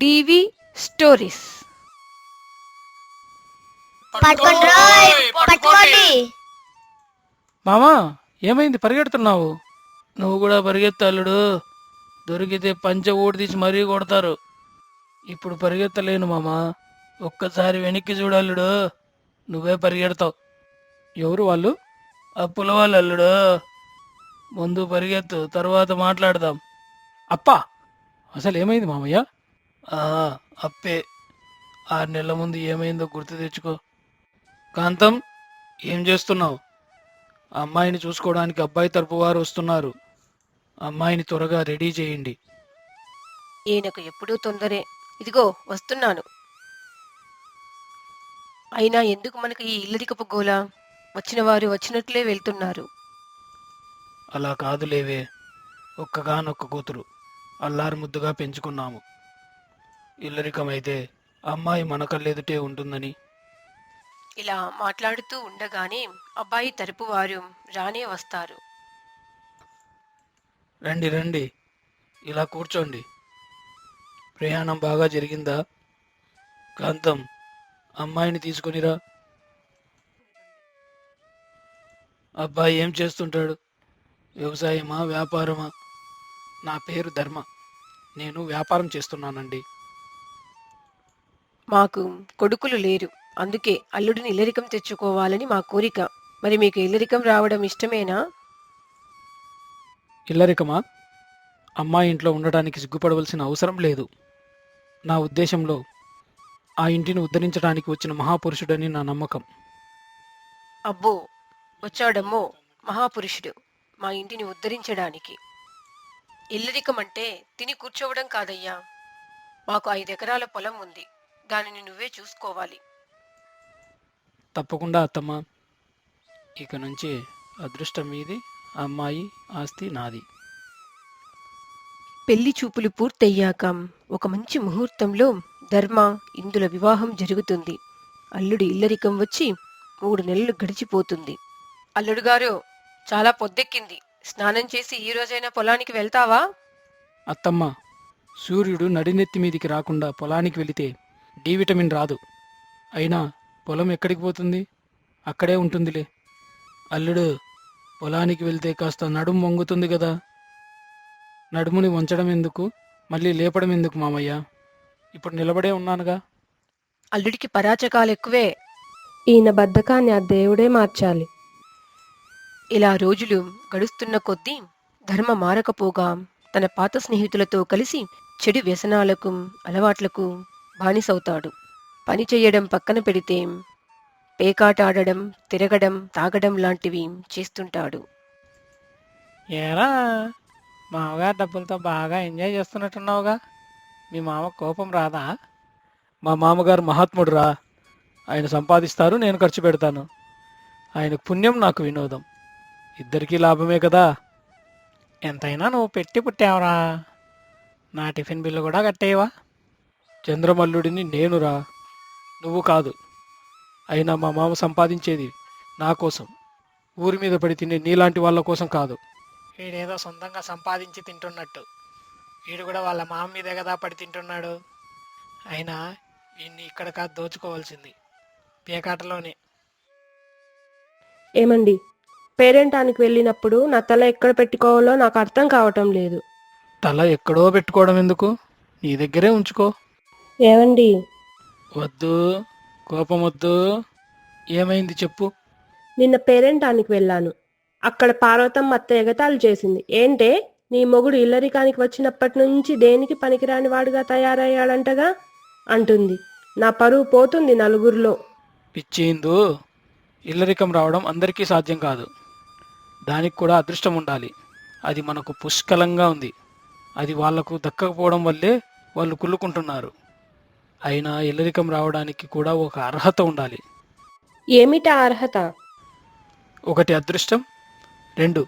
TV stories. పట్టుకోండి పట్టుకోండి. మామా, ఏమైంది పరిగెడుతున్నావు? నువ్వు కూడా పరిగెత్తు అల్లుడు. దొరికితే పంచె ఊడి తీసి మరీ కొడతారు. ఇప్పుడు పరిగెత్తలేను మామా. ఒక్కసారి వెనక్కి చూడల్లుడు. నువ్వే పరిగెడతావు. ఎవరు వాళ్ళు? అప్పుల వాళ్ళు అల్లుడు. ముందు పరిగెత్తు, తర్వాత మాట్లాడదాం. అప్పా, అసలు ఏమైంది మామయ్య? ఆ, అప్పే. 6 నెలల ముందు ఏమైందో గుర్తు తెచ్చుకో. కాంతం, ఏం చేస్తున్నావు? అమ్మాయిని చూసుకోవడానికి అబ్బాయి తరపు వారు వస్తున్నారు. అమ్మాయిని త్వరగా రెడీ చేయండి. ఈయనకు ఎప్పుడూ తొందరే. ఇదిగో వస్తున్నాను. అయినా ఎందుకు మనకు ఈ ఇల్లరికపు గోల? వచ్చిన వారు వచ్చినట్లే వెళ్తున్నారు. అలా కాదులేవే, ఒక్కగానొక్క కూతురు. అల్లారు ముద్దుగా పెంచుకున్నాము. ఇల్లరికమైతే అమ్మాయి మన కళ్ళెదుటే ఉంటుందని. ఇలా మాట్లాడుతూ ఉండగానే అబ్బాయి తరపు వారు రానే వస్తారు. రండి రండి, ఇలా కూర్చోండి. ప్రయాణం బాగా జరిగిందా? కాంతం, అమ్మాయిని తీసుకొనిరా. అబ్బాయి ఏం చేస్తుంటాడు? వ్యవసాయమా, వ్యాపారమా? నా పేరు ధర్మ. నేను వ్యాపారం చేస్తున్నానండి. మాకు కొడుకులు లేరు, అందుకే అల్లుడిని ఇల్లరికం తెచ్చుకోవాలని మా కోరిక. మరి మీకు ఇల్లరికం రావడం ఇష్టమేనా? ఇల్లరికమా? అమ్మాయి ఇంట్లో ఉండటానికి సిగ్గుపడవలసిన అవసరం లేదు. నా ఉద్దేశంలో ఆ ఇంటిని ఉద్ధరించడానికి వచ్చిన మహాపురుషుడని నా నమ్మకం. అబ్బో, వచ్చాడమ్మో మహాపురుషుడు మా ఇంటిని ఉద్ధరించడానికి. ఇల్లరికం అంటే తిని కూర్చోవడం కాదయ్యా. మాకు 5 ఎకరాల పొలం ఉంది, దానిని నువ్వే చూసుకోవాలి. తప్పకుండా అత్తమ్మ. ఇక నుంచి అదృష్టం మీది, అమ్మాయి ఆస్తి నాది. పెళ్లి చూపులు పూర్తయ్యాక ఒక మంచి ముహూర్తంలో ధర్మ ఇందుల వివాహం జరుగుతుంది. అల్లుడి ఇల్లరికం వచ్చి 3 నెలలు గడిచిపోతుంది. అల్లుడు గారు, చాలా పొద్దెక్కింది. స్నానం చేసి ఈ రోజైనా పొలానికి వెళ్తావా? అత్తమ్మ, సూర్యుడు నడినెత్తి మీదికి రాకుండా పొలానికి వెళితే డి విటమిన్ రాదు. అయినా పొలం ఎక్కడికి పోతుంది? అక్కడే ఉంటుందిలే. అల్లుడు, పొలానికి వెళ్తే కాస్త నడుము వంగుతుంది కదా. నడుముని వంచడం ఎందుకు, మళ్ళీ లేపడం ఎందుకు మామయ్య? ఇప్పుడు నిలబడే ఉన్నానుగా. అల్లుడికి పరాచకాలు ఎక్కువే. ఈయన బద్ధకాన్ని ఆ దేవుడే మార్చాలి. ఇలా రోజులు గడుస్తున్న కొద్దీ ధర్మ మారకపోగా తన పాత స్నేహితులతో కలిసి చెడు వ్యసనాలకు, అలవాట్లకు బానిసవుతాడు. పని చెయ్యడం పక్కన పెడితే పేకాట ఆడడం, తిరగడం, తాగడం లాంటివి చేస్తుంటాడు. ఏరా, మామగారు డబ్బులతో బాగా ఎంజాయ్ చేస్తున్నట్టున్నావుగా. మీ మామ కోపం రాదా? మా మామగారు మహాత్ముడురా. ఆయన సంపాదిస్తారు, నేను ఖర్చు పెడతాను. ఆయనకు పుణ్యం, నాకు వినోదం. ఇద్దరికీ లాభమే కదా. ఎంతైనా నువ్వు పెట్టి పుట్టావురా. నా టిఫిన్ బిల్లు కూడా కట్టేవా? చంద్రమల్లుడిని నేనురా, నువ్వు కాదు. అయినా మా మామ సంపాదించేది నా కోసం, ఊరి మీద పడి తినే నీలాంటి వాళ్ళ కోసం కాదు. వీడేదో సొంతంగా సంపాదించి తింటున్నట్టు. వీడు కూడా వాళ్ళ మామ మీదే కదా పడి తింటున్నాడు. అయినా వీడిని ఇక్కడ కాదు దోచుకోవాల్సింది, పేకాటలోనే. ఏమండి, పేరెంటానికి వెళ్ళినప్పుడు నా తల ఎక్కడ పెట్టుకోవాలో నాకు అర్థం కావటం లేదు. తల ఎక్కడో పెట్టుకోవడం ఎందుకు? నీ దగ్గరే ఉంచుకో. ఏమండి, వద్దు, కోపం వద్దు. ఏమైంది చెప్పు. నిన్న పేరెంటానికి వెళ్ళాను. అక్కడ పార్వతమ్మ అత్త ఎగతాళి చేసింది. ఏంటే, నీ మొగుడు ఇల్లరికానికి వచ్చినప్పటి నుంచి దేనికి పనికిరాని వాడుగా తయారయ్యాడంటగా అంటుంది. నా పరువు పోతుంది నలుగురిలో. పిచ్చిందు, ఇల్లరికం రావడం అందరికీ సాధ్యం కాదు. దానికి కూడా అదృష్టం ఉండాలి. అది మనకు పుష్కలంగా ఉంది. అది వాళ్లకు దక్కకపోవడం వల్లే వాళ్ళు కుళ్ళుకుంటున్నారు. అయినా ఇల్లరికం రావడానికి కూడా ఒక అర్హత ఉండాలి. ఏమిటా అర్హత? 1 అదృష్టం, 2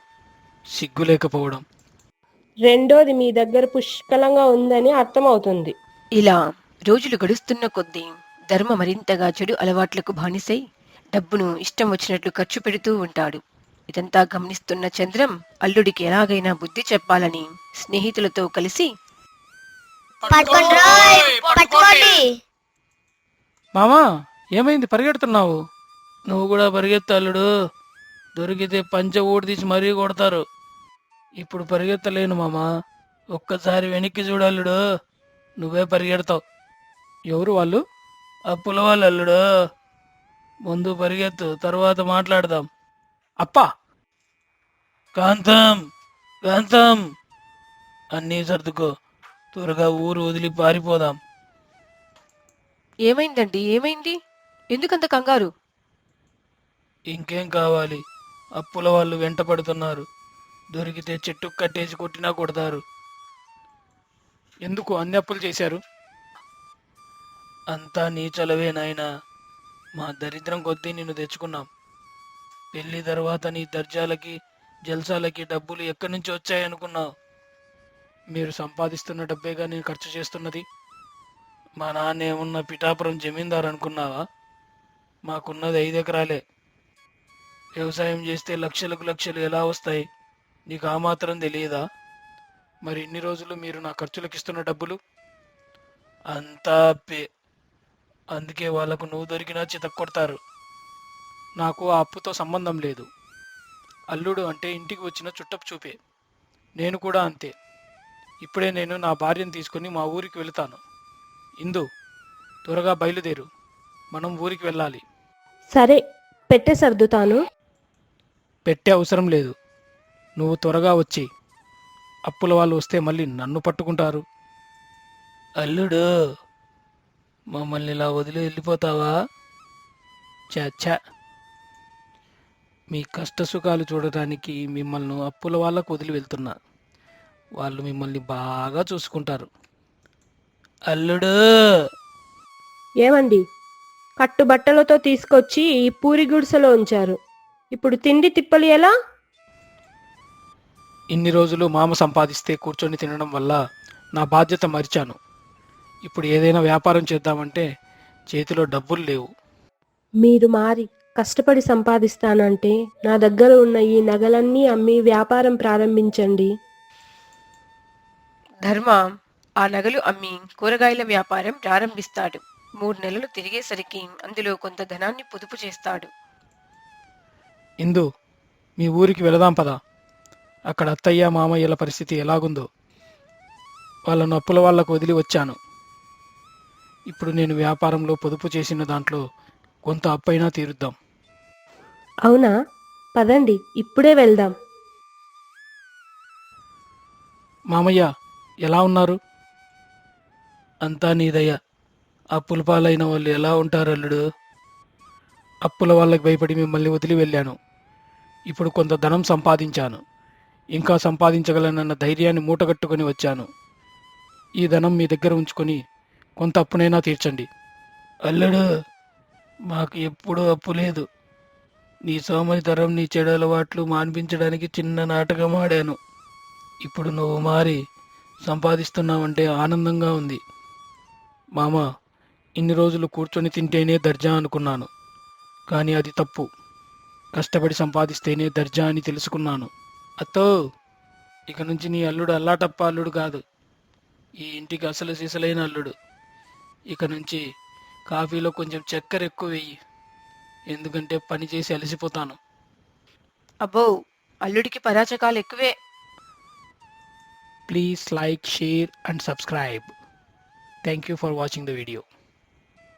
సిగ్గు లేకపోవడం. రెండోది మీ దగ్గర పుష్కలంగా ఉందని అర్థమవుతుంది. ఇలా రోజులు గడుస్తున్న కొద్దీ ధర్మ మరింతగా చెడు అలవాట్లకు బానిసై డబ్బును ఇష్టం వచ్చినట్లు ఖర్చు పెడుతూ ఉంటాడు. ఇదంతా గమనిస్తున్న చంద్రం అల్లుడికి ఎలాగైనా బుద్ధి చెప్పాలని స్నేహితులతో కలిసి పట్టుకోండి రోయ్ పట్టుకోండి. మామా ఏమైంది పరిగెడుతున్నావు? నువ్వు కూడా పరిగెత్తు అల్లుడు. దొరికితే పంచె ఊడి తీసి మరీ కొడతారు. ఇప్పుడు పరిగెత్తలేను మామా. ఒక్కసారి వెనక్కి చూడల్లుడు, నువ్వే పరిగెడతావు. ఎవరు వాళ్ళు? అప్పుల వాళ్ళు అల్లుడు. ముందు పరిగెత్తు, తర్వాత మాట్లాడదాం. అప్పా! కాంతం, కాంతం, అన్నీ సర్దుకో. త్వరగా ఊరు వదిలి పారిపోదాం. ఏమైందండి? ఏమైంది? ఎందుకంత కంగారు? ఇంకేం కావాలి? అప్పుల వాళ్ళు వెంట పడుతున్నారు. దొరికితే చెట్టుకు కట్టేసి కొట్టినా కొడతారు. ఎందుకు అన్ని అప్పులు చేశారు? అంతా నీ చలవే నాయనా. మా దరిద్రం కొద్దీ నిన్ను తెచ్చుకున్నాం. పెళ్లి తర్వాత నీ దర్జాలకి జల్సాలకి డబ్బులు ఎక్కడి నుంచి వచ్చాయనుకున్నావు? మీరు సంపాదిస్తున్న డబ్బేగా నేను ఖర్చు చేస్తున్నది. మా నాన్న ఏమున్న పిఠాపురం జమీందారు అనుకున్నావా? మాకున్నది 5 ఎకరాలే. వ్యవసాయం చేస్తే లక్షలకు లక్షలు ఎలా వస్తాయి? నీకు ఆ మాత్రం తెలియదా? మరి ఇన్ని రోజులు మీరు నా ఖర్చులకు ఇస్తున్న డబ్బులు అంతా అప్పే. అందుకే వాళ్లకు నువ్వు దొరికినా చితక్కొడతారు. నాకు ఆ అప్పుతో సంబంధం లేదు. అల్లుడు అంటే ఇంటికి వచ్చిన చుట్టపు చూపే. నేను కూడా అంతే. ఇప్పుడే నేను నా భార్యను తీసుకుని మా ఊరికి వెళతాను. ఇందు, త్వరగా బయలుదేరు. మనం ఊరికి వెళ్ళాలి. సరే, పెట్టే సర్దుతాను. పెట్టే అవసరం లేదు. నువ్వు త్వరగా వచ్చి. అప్పుల వాళ్ళు వస్తే మళ్ళీ నన్ను పట్టుకుంటారు. అల్లుడు, మమ్మల్ని ఇలా వదిలి వెళ్ళిపోతావా? చచ్చా, మీ కష్ట సుఖాలు చూడటానికి మిమ్మల్ని అప్పుల వాళ్ళకు వదిలి వెళ్తున్నా. వాళ్ళు మిమ్మల్ని బాగా చూసుకుంటారు. అల్లుడు, ఏమండి, కట్టుబట్టలతో తీసుకొచ్చి ఈ పూరి గుడిసెలో ఉంచారు. ఇప్పుడు తిండి తిప్పలు ఎలా? ఇన్ని రోజులు మామ సంపాదిస్తే కూర్చొని తినడం వల్ల నా బాధ్యత మరిచాను. ఇప్పుడు ఏదైనా వ్యాపారం చేద్దామంటే చేతిలో డబ్బులు లేవు. మీరు మారి కష్టపడి సంపాదిస్తానంటే నా దగ్గర ఉన్న ఈ నగలన్నీ అమ్మి వ్యాపారం ప్రారంభించండి. ధర్మ ఆ నగలు అమ్మి కూరగాయల వ్యాపారం ప్రారంభిస్తాడు. 3 నెలలు తిరిగేసరికి అందులో కొంత ధనాన్ని పొదుపు చేస్తాడు. ఇందు, మీ ఊరికి వెళదాం పదా. అక్కడ అత్తయ్య మామయ్యల పరిస్థితి ఎలాగుందో. వాళ్ళను అప్పుల వాళ్ళకు వదిలి వచ్చాను. ఇప్పుడు నేను వ్యాపారంలో పొదుపు చేసిన దాంట్లో కొంత అప్పైనా తీరుద్దాం. అవునా? పదండి, ఇప్పుడే వెళ్దాం. మామయ్య ఎలా ఉన్నారు? అంతా నీదయ్య. అప్పుల పాలైన వాళ్ళు ఎలా ఉంటారు అల్లుడు? అప్పుల వాళ్ళకి భయపడి మిమ్మల్ని వదిలి వెళ్ళాను. ఇప్పుడు కొంత ధనం సంపాదించాను. ఇంకా సంపాదించగలనన్న ధైర్యాన్ని మూటగట్టుకొని వచ్చాను. ఈ ధనం మీ దగ్గర ఉంచుకొని కొంత అప్పునైనా తీర్చండి. అల్లుడు, మాకు ఎప్పుడూ అప్పు లేదు. నీ సోమరితరం, నీ చెడు అలవాట్లు మాన్పించడానికి చిన్న నాటకం ఆడాను. ఇప్పుడు నువ్వు మారి సంపాదిస్తున్నావంటే ఆనందంగా ఉంది. మామ, ఇన్ని రోజులు కూర్చొని తింటేనే దర్జా అనుకున్నాను. కానీ అది తప్పు. కష్టపడి సంపాదిస్తేనే దర్జా అని తెలుసుకున్నాను. అత్తో, ఇక నుంచి నీ అల్లుడు అల్లాటప్ప అల్లుడు కాదు. ఈ ఇంటికి అసలు సిసలైన అల్లుడు. ఇక నుంచి కాఫీలో కొంచెం చక్కెర ఎక్కువ వెయ్యి. ఎందుకంటే పని చేసి అలసిపోతాను. అబ్బో, అల్లుడికి పరాచకాలు ఎక్కువే. Please like, share and subscribe. Thank you for watching the video.